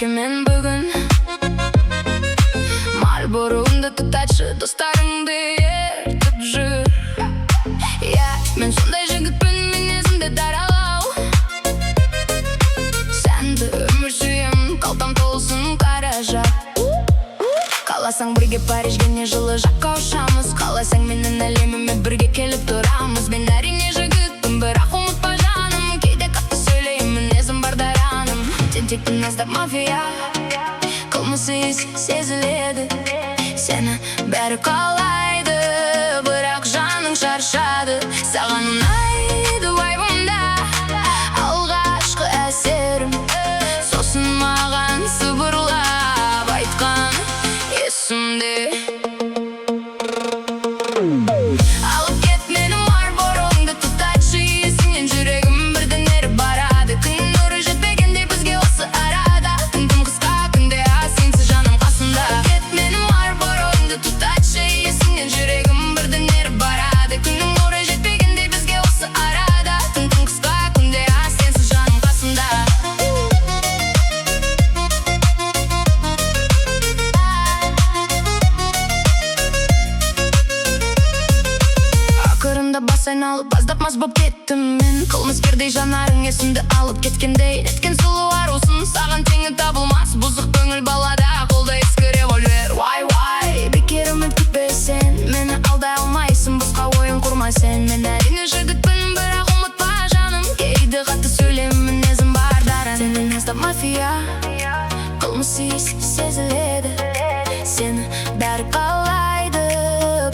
Мен бүгін Мальборуымды тұтатшы, достарыңды ертіп жүр. Мен сондай жігітпін, мінезімді даралау. Сәнді өмір сүйем, қалтам толсын қаражат. Қаласаң бірге Парижге не жылы жаққа ұшамыз. Қаласаң менің әлеміме бірге келіп тұрамыз. Мен әрине жігітпін, бірақ ұмытпа жаным. Кейде қатты сөйлеймін, мінезім бар дараным. Тентектің аздап мафия, қылмысы сезіледі. Сені бәрі қалайды, бірақ жаның шаршады. Саған ұнайды вайбымда алғашқы әсерім. Сосын маған сыбырлап айтқан есімде. Алып кет мені Мальборуымды тұтатшы, есіңнен жүрегім бірден еріп барады. Күн нұры жетпегенде бізге осы арада. Түн қысқа күнде сенсіз жаным қасымда. Алып кет мені Мальборуымды тұтатшы, есіңнен жүрегім бірден еріп барады. Күн нұры жетпегенде бізге осы арада. Түн қысқа күнде сенсіз жаным қасымда. Ақырында бас айналып, аздап мас боп кеттім мен. Қылмыскердей жанарың есімді алып кеткендей. Неткен сұлу арусың, саған теңі табылмас. Бұзық көңіл балада, қолда ескі револьвер. Вай, бекер үміт күтпе сен, мені алдай алмайсың, босқа ойын құрма сен. Мен әрине жігітпін, бірақ ұмытпа жаным. Кейде қатты сөйлеймін, мінезім бар дарын. Сенің аздап мафия, қылмысы сезіледі. Сені бәрі қалайды,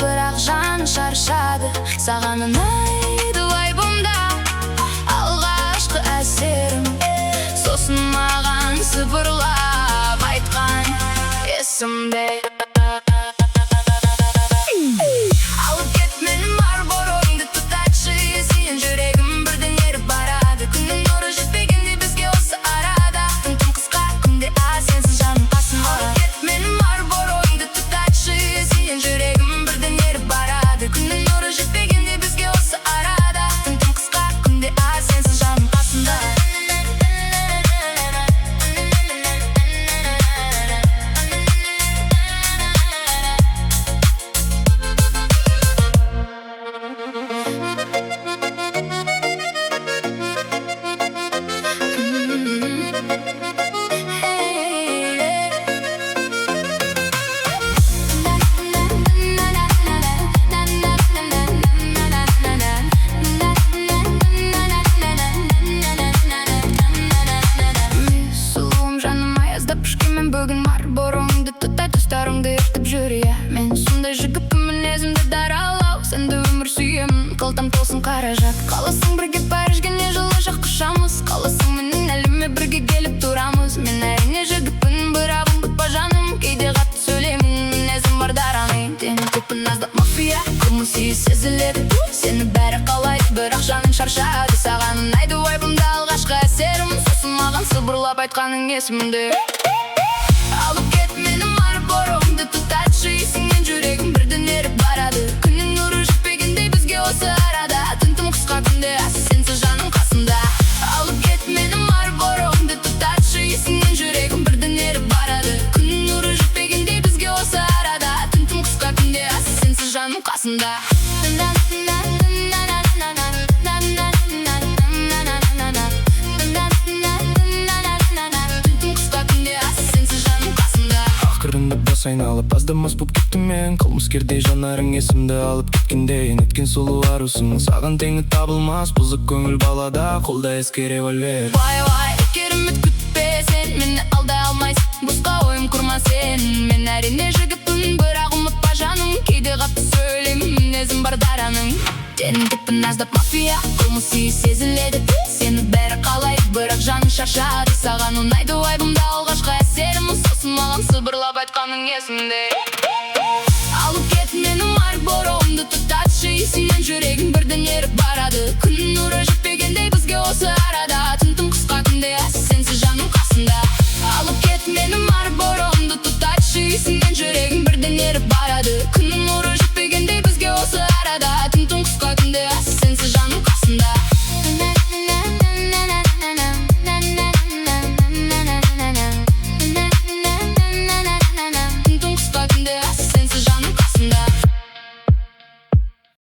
бірақ жан шаршады. Саған ұнайды вайбымда алғашқы әсерім. Сосын маған сыбырлап айтқан есімде. Алып кет мені Мальборуымды тұтатшы, есіңнен жүрегім бірден еріп барады. Күннің нұры жетпегенде бізге осы арада. Түн қысқа күнде сенсіз жаным қасымда. Алып кет мені Мальборуымды тұтатшы, есіңнен жүрегім бірден еріп барады. Күннің нұры жетпегенде бізге осы арада. Түн қысқа күнде сенсіз жаным қасымда. Мен бүгін Мальборуымды тұтат, достарыңды ертіп жүр. Мен сондай жігітпін, мінезімді даралау. Сәнді өмір сүйемін, қалтам толсын қаражат. Қаласың бірге Парижге не жылы жаққа ұшамыз. Қаласың менің әлеме бірге келіп тұрамыз. Мен әрине жігітпін, бірақ ұмытпа жаным. Кейде қатты сөйлеймін, мінезім бар дараным. Тентектің аздап мафия, қылмысы сезіледі. Сені бәрі қалайды, бірақ жаның шаршады. Саған ұнайды вайбымда алғашқы әсерім. Сосын маған сыбырлап айтқаның есімде. Алып кет мені Мальборуымды тұтатшы, есіңнен жүрегім бірден еріп барады. Күннің нұры жетпегенде бізге осы арада. Түн қысқа күнде сенсіз жаным қасымда. Алып кет мені Мальборуымды тұтатшы, есіңнен жүрегім бірден еріп барады. Күннің нұры жетпегенде бізге осы арада. Түн қысқа күнде сенсіз жаным қасымда. Ақырында бас айналып, аздамас боп кеттім мен. Қылмыскердей жанарың есімді алып кеткендей. Неткен сұлу арусың, саған теңі табылмас. Бұзық көңіл балада, қолда ескі револьвер. Вай, бекер үміт күтпе сен, мені алдай алмайсың, босқа ойын құрма сен. Мен әрине жігітпін, бірақ ұмытпа жаным. Кейде қатты сөйлеймін, мінезім бар дараным. Тентектің аздап мафия, қылмысы сезіледі. Сені бәрі қалайды, бірақ жаның шаршады. Саған ұнайды вайбымда алғашқы әсерім. Сосын маған сыбырлап айтқаның есімде. Алып кет мені Мальборуымды тұтатшы, Есімнен жүрегім бірден еріп барады. Күннің нұры жетпегендей бізге осы арада. Түн қысқа күнде сенсіз жаным қасында. Алып кет мені Марборомды тұтатшы. Есімнен жүрегім бірден еріп барады. Күннің нұры